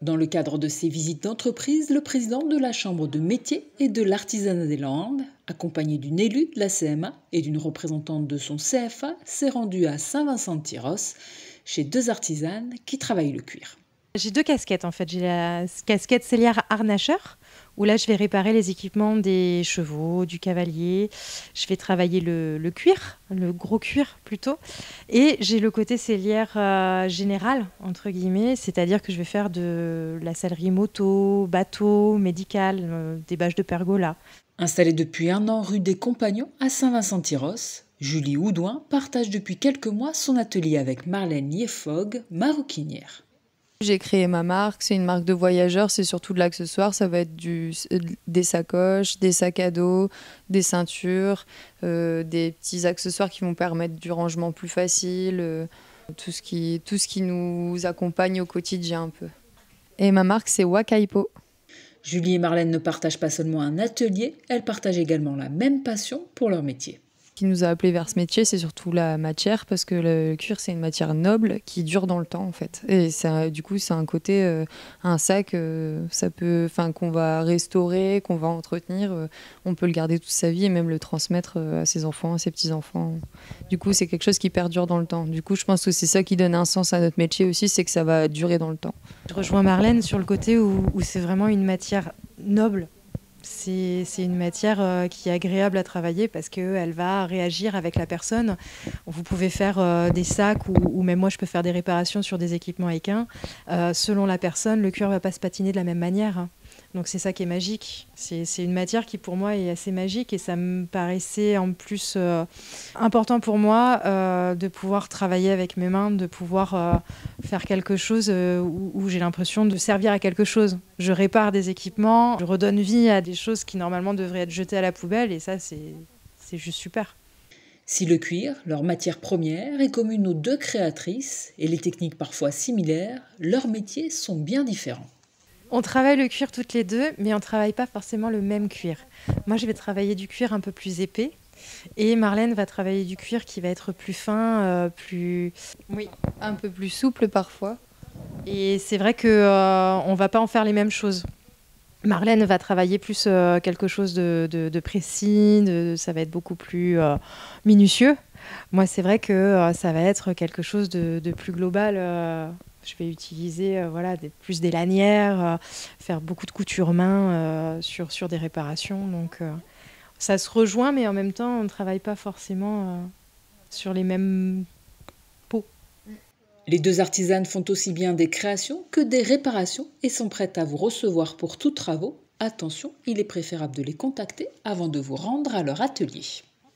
Dans le cadre de ses visites d'entreprise, le président de la Chambre de métier et de l'artisanat des Landes, accompagné d'une élue de la CMA et d'une représentante de son CFA, s'est rendu à Saint-Vincent-de-Tyrosse, chez deux artisanes qui travaillent le cuir. J'ai deux casquettes en fait. J'ai la casquette sellière harnacheur, où là je vais réparer les équipements des chevaux, du cavalier. Je vais travailler le cuir, le gros cuir plutôt. Et j'ai le côté sellière générale, entre guillemets, c'est-à-dire que je vais faire de la sellerie moto, bateau, médical, des bâches de pergola. Installée depuis 1 an rue des Compagnons à Saint-Vincent-de-Tyrosse, Julie Houdouin partage depuis quelques mois son atelier avec Marlène Liefog, maroquinière. J'ai créé ma marque, c'est une marque de voyageurs, c'est surtout de l'accessoire, ça va être des sacoches, des sacs à dos, des ceintures, des petits accessoires qui vont permettre du rangement plus facile, tout ce qui nous accompagne au quotidien un peu. Et ma marque c'est Wakaipo. Julie et Marlène ne partagent pas seulement un atelier, elles partagent également la même passion pour leur métier. Ce qui nous a appelés vers ce métier, c'est surtout la matière, parce que le cuir, c'est une matière noble qui dure dans le temps, en fait. Et ça, du coup, c'est un côté, un sac, qu'on va restaurer, qu'on va entretenir. On peut le garder toute sa vie et même le transmettre à ses enfants, à ses petits-enfants. Du coup, c'est quelque chose qui perdure dans le temps. Du coup, je pense que c'est ça qui donne un sens à notre métier aussi, c'est que ça va durer dans le temps. Je rejoins Marlène sur le côté où c'est vraiment une matière noble. C'est une matière qui est agréable à travailler parce qu'elle va réagir avec la personne. Vous pouvez faire des sacs ou même moi je peux faire des réparations sur des équipements équins. Selon la personne, le cuir ne va pas se patiner de la même manière. Donc c'est ça qui est magique. C'est une matière qui pour moi est assez magique et ça me paraissait en plus important pour moi de pouvoir travailler avec mes mains, de pouvoir faire quelque chose où j'ai l'impression de servir à quelque chose. Je répare des équipements, je redonne vie à des choses qui normalement devraient être jetées à la poubelle et ça c'est juste super. Si le cuir, leur matière première, est commune aux deux créatrices et les techniques parfois similaires, leurs métiers sont bien différents. On travaille le cuir toutes les deux, mais on ne travaille pas forcément le même cuir. Moi, je vais travailler du cuir un peu plus épais et Marlène va travailler du cuir qui va être plus fin, Oui, un peu plus souple parfois. Et c'est vrai qu'on ne va pas en faire les mêmes choses. Marlène va travailler plus quelque chose de précis, ça va être beaucoup plus minutieux. Moi, c'est vrai que ça va être quelque chose de plus global. Je vais utiliser plus des lanières, faire beaucoup de couture main sur des réparations. Donc, ça se rejoint, mais en même temps, on ne travaille pas forcément sur les mêmes peaux. Les deux artisanes font aussi bien des créations que des réparations et sont prêtes à vous recevoir pour tous travaux. Attention, il est préférable de les contacter avant de vous rendre à leur atelier.